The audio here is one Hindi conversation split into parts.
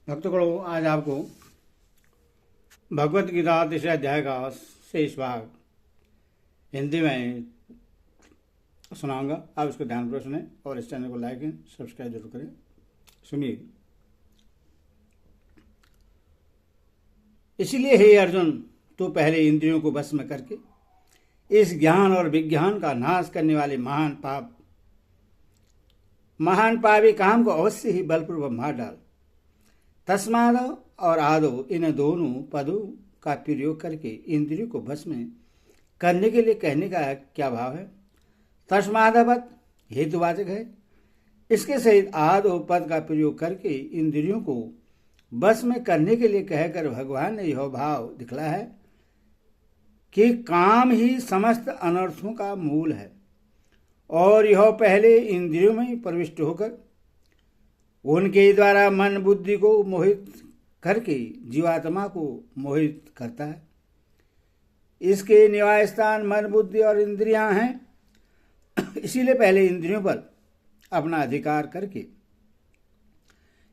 भक्तगणों, आज आपको भगवत गीता तीसरे अध्याय का शेष भाग हिंदी में सुनाऊंगा। आप इसको ध्यानपूर्वक सुने और इस चैनल को लाइक एंड सब्सक्राइब जरूर करें। सुनिए। इसलिए हे अर्जुन, तू पहले इंद्रियों को वश में करके इस ज्ञान और विज्ञान का नाश करने वाले महान पापी काम को अवश्य ही बलपूर्वक मार डाल। तस्माद और आदो, इन दोनों पदों का प्रयोग करके इंद्रियों को वश में करने के लिए कहने का क्या भाव है? तस्मादवत हेतुवाचक है। इसके सहित आदो पद का प्रयोग करके इंद्रियों को वश में करने के लिए कहकर भगवान ने यह भाव दिखलाया है कि काम ही समस्त अनर्थों का मूल है और यह पहले इंद्रियों में प्रविष्ट होकर उनके द्वारा मन बुद्धि को मोहित करके जीवात्मा को मोहित करता है। इसके निवास स्थान मन बुद्धि और इंद्रियां हैं। इसीलिए पहले इंद्रियों पर अपना अधिकार करके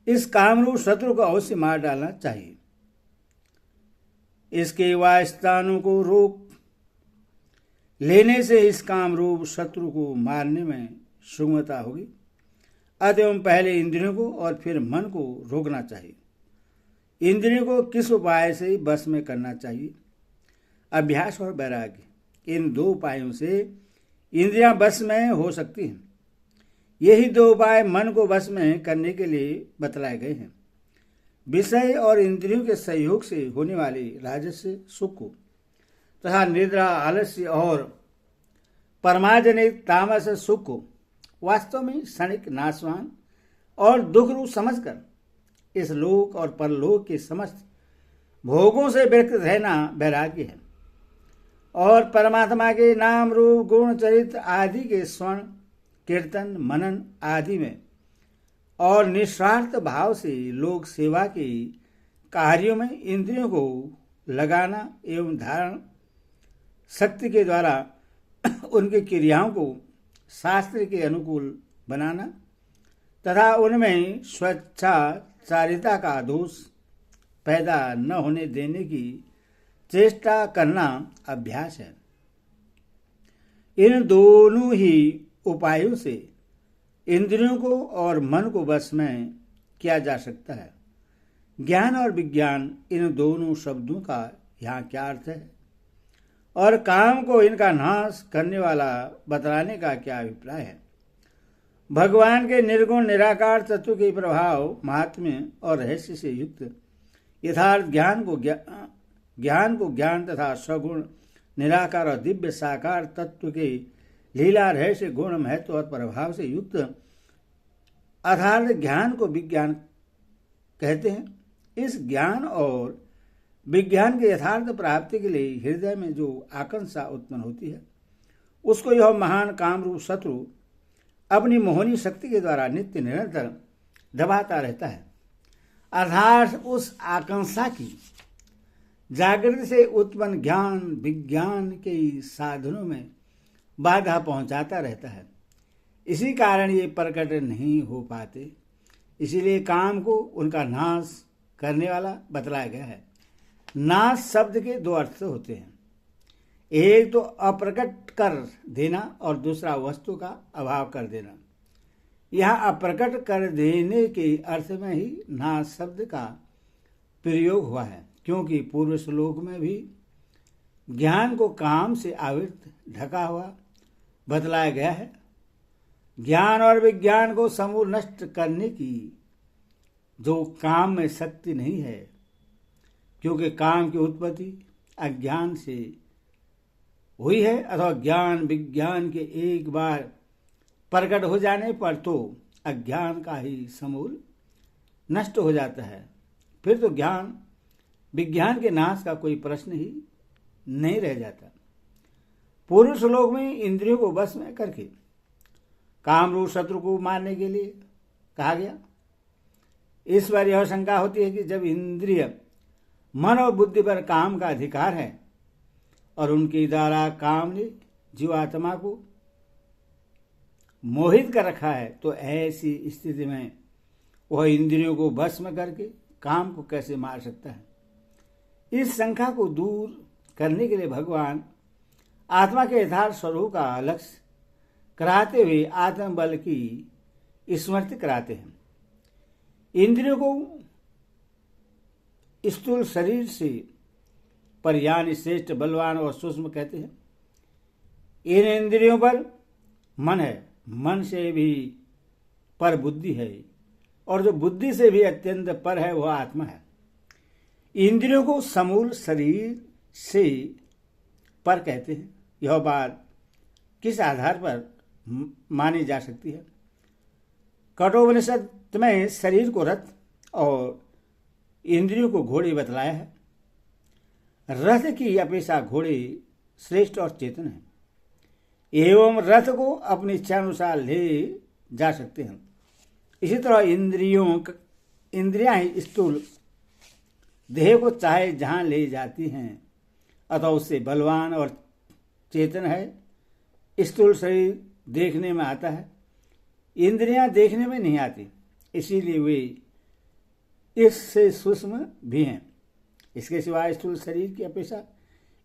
इस कामरूप शत्रु को अवश्य मार डालना चाहिए। इसके वासस्थानों को रोक लेने से इस कामरूप शत्रु को मारने में सुगमता होगी। अतः पहले इंद्रियों को और फिर मन को रोकना चाहिए। इंद्रियों को किस उपाय से वश में करना चाहिए? अभ्यास और वैराग्य, इन दो उपायों से इंद्रियां वश में हो सकती हैं। यही दो उपाय मन को वश में करने के लिए बतलाए गए हैं। विषय और इंद्रियों के सहयोग से होने वाले राजस्य सुख को तथा निद्रा, आलस्य और परमाजनिक तामस सुख को वास्तव में क्षणिक, नाशवान और दुख रूप समझकर इस लोक और परलोक के समस्त भोगों से व्यक्त रहना वैराग्य है। और परमात्मा के नाम रूप गुण चरित्र आदि के स्वर्ण कीर्तन मनन आदि में और निस्वार्थ भाव से लोक सेवा के कार्यों में इंद्रियों को लगाना एवं धारण शक्ति के द्वारा उनकी क्रियाओं को शास्त्र के अनुकूल बनाना तथा उनमें स्वेच्छाचारिता का दोष पैदा न होने देने की चेष्टा करना अभ्यास है। इन दोनों ही उपायों से इंद्रियों को और मन को वश में किया जा सकता है। ज्ञान और विज्ञान, इन दोनों शब्दों का यहाँ क्या अर्थ है और काम को इनका नाश करने वाला बतलाने का क्या अभिप्राय है? भगवान के निर्गुण निराकार तत्व के प्रभाव, महात्म्य और रहस्य से युक्त यथार्थ ज्ञान को ज्ञान तथा सगुण निराकार और दिव्य साकार तत्व के लीला, रहस्य, गुण, महत्व और प्रभाव से युक्त अर्थार्थ ज्ञान को विज्ञान कहते हैं। इस ज्ञान और विज्ञान के यथार्थ प्राप्ति के लिए हृदय में जो आकांक्षा उत्पन्न होती है उसको यह महान कामरूप शत्रु अपनी मोहनी शक्ति के द्वारा नित्य निरंतर दबाता रहता है। अर्थात उस आकांक्षा की जागृति से उत्पन्न ज्ञान विज्ञान के साधनों में बाधा पहुंचाता रहता है। इसी कारण ये प्रकट नहीं हो पाते। इसीलिए काम को उनका नाश करने वाला बतलाया गया है। नाश शब्द के दो अर्थ होते हैं, एक तो अप्रकट कर देना और दूसरा वस्तु का अभाव कर देना। यहाँ अप्रकट कर देने के अर्थ में ही नाश शब्द का प्रयोग हुआ है, क्योंकि पूर्व श्लोक में भी ज्ञान को काम से आवृत ढका हुआ बतलाया गया है। ज्ञान और विज्ञान को समूल नष्ट करने की जो काम में शक्ति नहीं है, क्योंकि काम की उत्पत्ति अज्ञान से हुई है अथवा ज्ञान विज्ञान के एक बार प्रकट हो जाने पर तो अज्ञान का ही समूल नष्ट हो जाता है। फिर तो ज्ञान विज्ञान के नाश का कोई प्रश्न ही नहीं रह जाता। पूर्व श्लोक में इंद्रियों को वश में करके कामरूप शत्रु को मारने के लिए कहा गया। इस बार यह शंका होती है कि जब इंद्रिय मन और बुद्धि पर काम का अधिकार है और उनके द्वारा काम ने जीवात्मा को मोहित कर रखा है, तो ऐसी स्थिति में वह इंद्रियों को वश में करके काम को कैसे मार सकता है। इस शंका को दूर करने के लिए भगवान आत्मा के यथार्थ स्वरूप का लक्ष्य कराते हुए आत्मबल की स्मृति कराते हैं। इंद्रियों को स्थूल शरीर से पर यानी श्रेष्ठ, बलवान और सूक्ष्म कहते हैं। इन इंद्रियों पर मन है, मन से भी पर बुद्धि है, और जो बुद्धि से भी अत्यंत पर है वह आत्मा है। इंद्रियों को समूल शरीर से पर कहते हैं। यह बात किस आधार पर मानी जा सकती है? कठोपनिषद में शरीर को रथ और इंद्रियों को घोड़े बतलाया है। रथ की अपेक्षा घोड़े श्रेष्ठ और चेतन है, एवं रथ को अपनी इच्छानुसार ले जा सकते हैं। इसी तरह इंद्रियां ही स्थूल देह को चाहे जहां ले जाती हैं, अतः उससे बलवान और चेतन है। स्थूल शरीर देखने में आता है, इंद्रियां देखने में नहीं आती, इसीलिए वे इससे सूक्ष्म भी हैं। इसके सिवाय स्थूल शरीर की अपेक्षा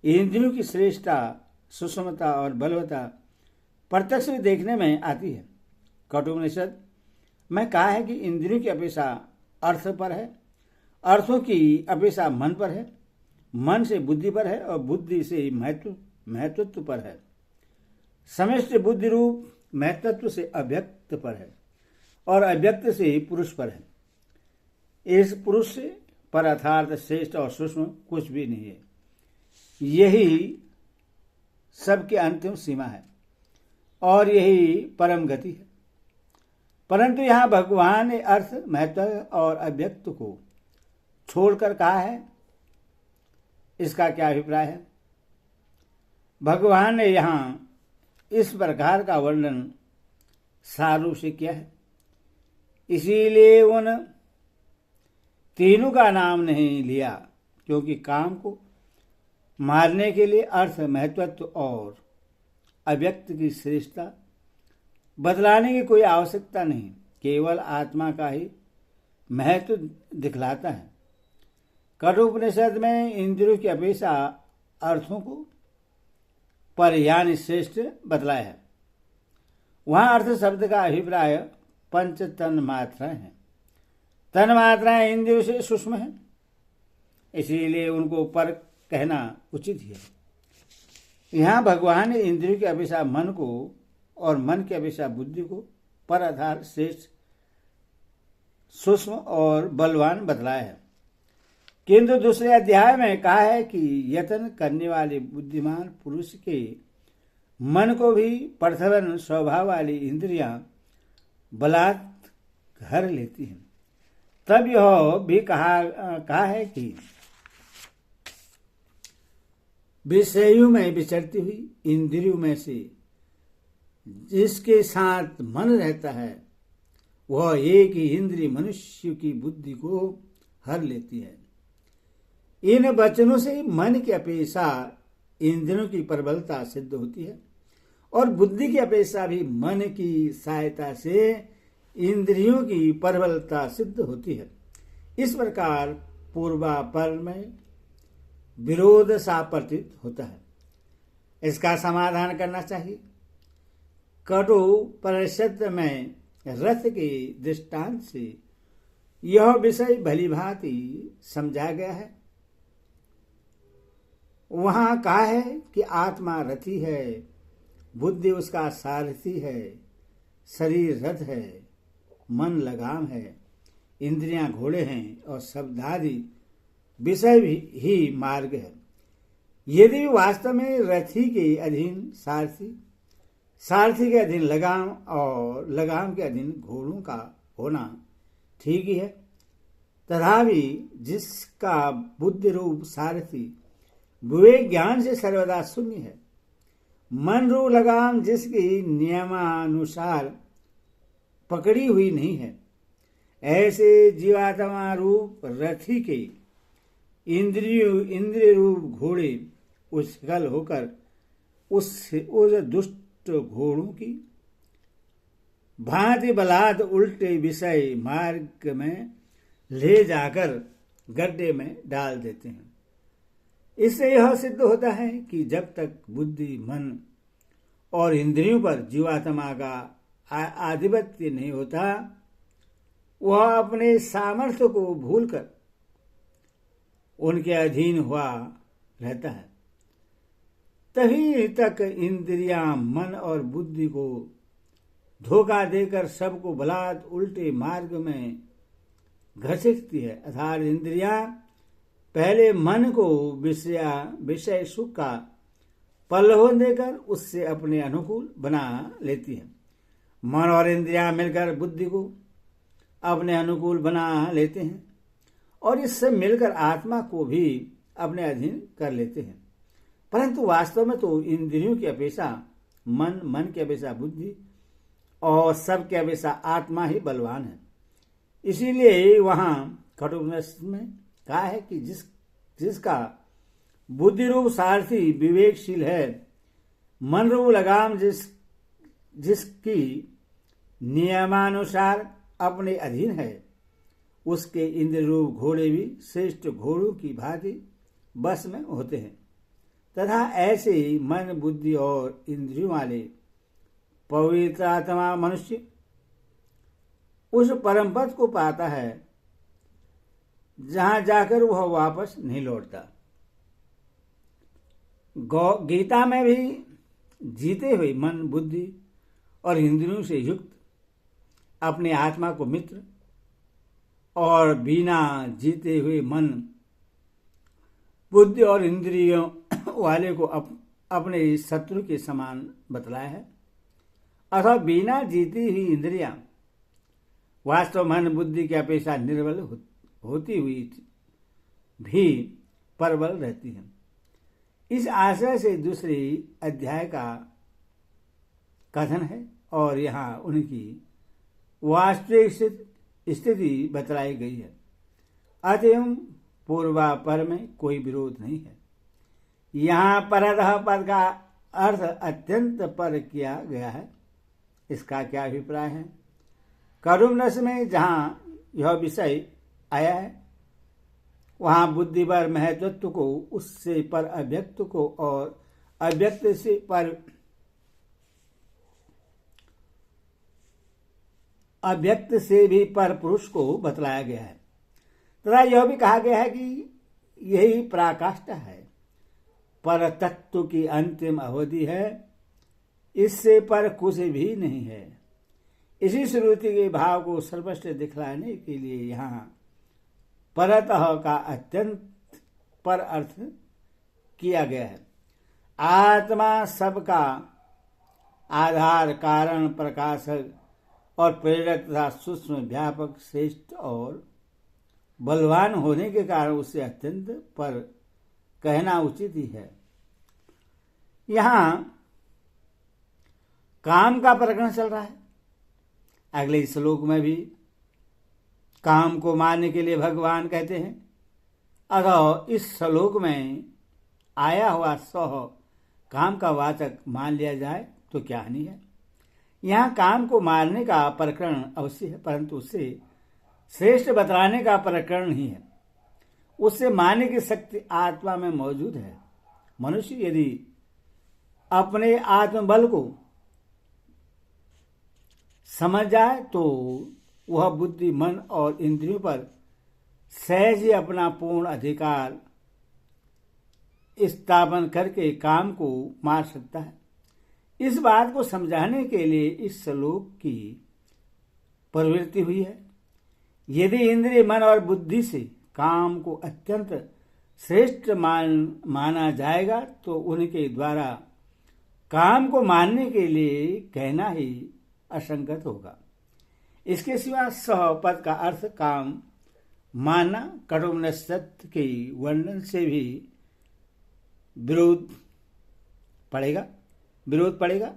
इंद्रियों की श्रेष्ठता, सूक्ष्मता और बलवत्ता प्रत्यक्ष में देखने में आती है। कठोपनिषद में कहा है कि इंद्रियों की अपेक्षा अर्थ पर है, अर्थों की अपेक्षा मन पर है, मन से बुद्धि पर है और बुद्धि से महत्वत्व पर है। समष्टि बुद्धि रूप महत्वत्व से अव्यक्त पर है और अव्यक्त से पुरुष पर है। इस पुरुष से पर अर्थात श्रेष्ठ और सूक्ष्म कुछ भी नहीं है। यही सबकी अंतिम सीमा है और यही परम गति है। परंतु यहाँ भगवान ने अर्थ, महत्व और अव्यक्त को छोड़कर कहा है। इसका क्या अभिप्राय है? भगवान ने यहाँ इस प्रकार का वर्णन सारूप से किया है, इसीलिए उन तीनों का नाम नहीं लिया, क्योंकि काम को मारने के लिए अर्थ, महत्वत्व और अव्यक्त की श्रेष्ठता बदलाने की कोई आवश्यकता नहीं, केवल आत्मा का ही महत्व दिखलाता है। कठोपनिषद में इंद्रियों की अपेक्षा अर्थों को पर यानी श्रेष्ठ बतलाया है। वहां अर्थ शब्द का अभिप्राय पंच तन मात्राएं हैं। तन मात्राएं इंद्रियों से सूक्ष्म हैं, इसीलिए उनको पर कहना उचित है। यहाँ भगवान ने इंद्रियों की अपेक्षा मन को और मन की अपेक्षा बुद्धि को पर आधार श्रेष्ठ, सूक्ष्म और बलवान बतलाया है। किंतु दूसरे अध्याय में कहा है कि यत्न करने वाले बुद्धिमान पुरुष के मन को भी प्रथवन स्वभाव वाली इंद्रियां बलात् घर लेती हैं। तब यह भी कहा है कि विषयों में विचरती हुई इंद्रियों में से जिसके साथ मन रहता है वह एक ही इंद्रिय मनुष्य की बुद्धि को हर लेती है। इन वचनों से मन की अपेक्षा इंद्रियों की प्रबलता सिद्ध होती है और बुद्धि की अपेक्षा भी मन की सहायता से इंद्रियों की प्रबलता सिद्ध होती है। इस प्रकार पूर्वापर में विरोध सा प्रतीत होता है। इसका समाधान करना चाहिए। कठोपनिषद में रथ के दृष्टांत से यह विषय भलीभांति समझा गया है। वहां कहा है कि आत्मा रथी है, बुद्धि उसका सारथी है, शरीर रथ है, मन लगाम है, इंद्रियां घोड़े हैं और शब्दादि विषय भी ही मार्ग है। यदि वास्तव में रथी के अधीन सारथी, सारथी के अधीन लगाम और लगाम के अधीन घोड़ों का होना ठीक ही है, तथापि जिसका बुद्धि रूप सारथी विवेक ज्ञान से सर्वदा शून्य है, मन रूप लगाम जिसकी नियमानुसार पकड़ी हुई नहीं है, ऐसे जीवात्मा रूप रथी के इंद्रिय रूप घोड़े उछल होकर उस दुष्ट घोड़ों की भांति बलात् उल्टे विषय मार्ग में ले जाकर गड्ढे में डाल देते हैं। इससे यह सिद्ध होता है कि जब तक बुद्धि, मन और इंद्रियों पर जीवात्मा का आधिपत्य नहीं होता, वह अपने सामर्थ्य को भूलकर उनके अधीन हुआ रहता है। तभी तक इंद्रियां मन और बुद्धि को धोखा देकर सबको बलात् उल्टे मार्ग में घसीटती है। अर्थात इंद्रियां पहले मन को विषय सुख का प्रलोभन देकर उससे अपने अनुकूल बना लेती है। मन और इंद्रियां मिलकर बुद्धि को अपने अनुकूल बना लेते हैं और इससे मिलकर आत्मा को भी अपने अधीन कर लेते हैं। परंतु वास्तव में तो इंद्रियों की अपेक्षा मन की अपेक्षा बुद्धि और सब की अपेक्षा आत्मा ही बलवान है। इसीलिए वहां कठोपनिषद में कहा है कि जिसका बुद्धि रूप सारथी विवेकशील है, मन रूप लगाम जिसकी नियमानुसार अपने अधीन है, उसके इंद्र रूप घोड़े भी श्रेष्ठ घोड़ों की भांति बस में होते हैं। तथा ऐसे ही मन, बुद्धि और इंद्रियों वाले पवित्र आत्मा मनुष्य उस परम पद को पाता है जहां जाकर वह वापस नहीं लौटता। गीता में भी जीते हुए मन, बुद्धि और इंद्रियों से युक्त अपने आत्मा को मित्र और बिना जीते हुए मन, बुद्धि और इंद्रियों वाले को अपने शत्रु के समान बतलाया है। अथवा बिना जीती हुई इंद्रियां वास्तव मन, बुद्धि की अपेक्षा निर्बल होती हुई भी प्रबल रहती है। इस आशय से दूसरे अध्याय का कथन है और यहाँ उनकी वास्तविक स्थिति बतलाई गई है। अतएव पूर्वापर में कोई विरोध नहीं है। यहाँ परतः पद का अर्थ अत्यंत पर किया गया है। इसका क्या अभिप्राय है? करुणस में जहाँ यह विषय आया है, वहाँ बुद्धि पर महत्वत्व को, उससे पर अव्यक्त को और अव्यक्त से पर अव्यक्त से भी पर पुरुष को बतलाया गया है। तथा यह भी कहा गया है कि यही पराकाष्ठा है, पर तत्व की अंतिम अवधि है, इससे पर कुछ भी नहीं है। इसी श्रुति के भाव को स्पष्ट दिखलाने के लिए यहाँ परतः का अत्यंत पर अर्थ किया गया है। आत्मा सबका आधार, कारण, प्रकाशक और प्रेरक तथा सूक्ष्म, व्यापक, श्रेष्ठ और बलवान होने के कारण उसे अत्यंत पर कहना उचित ही है। यहाँ काम का प्रकरण चल रहा है। अगले श्लोक में भी काम को मानने के लिए भगवान कहते हैं। अतः इस श्लोक में आया हुआ सह काम का वाचक मान लिया जाए तो क्या हानि है। यहाँ काम को मारने का प्रकरण अवश्य है, परंतु उससे श्रेष्ठ बतलाने का प्रकरण नहीं है। उससे मारने की शक्ति आत्मा में मौजूद है। मनुष्य यदि अपने आत्मबल को समझ जाए तो वह बुद्धि, मन और इंद्रियों पर सहज ही अपना पूर्ण अधिकार स्थापन करके काम को मार सकता है। इस बात को समझाने के लिए इस श्लोक की प्रवृत्ति हुई है। यदि इंद्रिय, मन और बुद्धि से काम को अत्यंत श्रेष्ठ माना जाएगा तो उनके द्वारा काम को मानने के लिए कहना ही असंगत होगा। इसके सिवा सह पद का अर्थ काम मानना कठोपनिषद के वर्णन से भी विरोध पड़ेगा।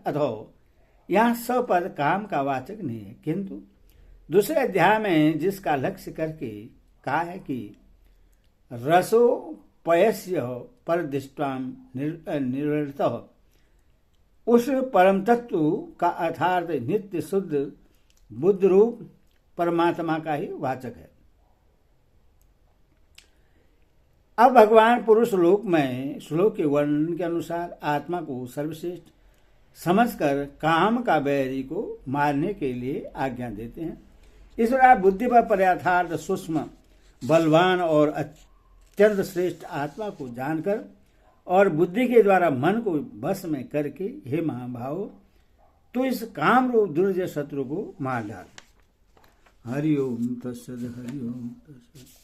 अथवा यहाँ सपद काम का वाचक नहीं है, किंतु दूसरे अध्याय में जिसका लक्ष्य करके कहा है कि रसो पयस्य पर दृष्टां निर्वृतः, उस परम तत्व का अर्थात नित्य शुद्ध बुद्ध रूप परमात्मा का ही वाचक है। अब भगवान पुरुष लोक में श्लोक के वर्णन के अनुसार आत्मा को सर्वश्रेष्ठ समझकर काम का बैरी को मारने के लिए आज्ञा देते हैं। इस प्रकार बुद्धि पर पर्याथार्थ सूक्ष्म बलवान और अत्यंत श्रेष्ठ आत्मा को जानकर और बुद्धि के द्वारा मन को बस में करके हे महाभाव तो इस काम रूप दुर्जय शत्रु को मार डाल। हरि ओम तत्सद, हरि ओम तत्सद।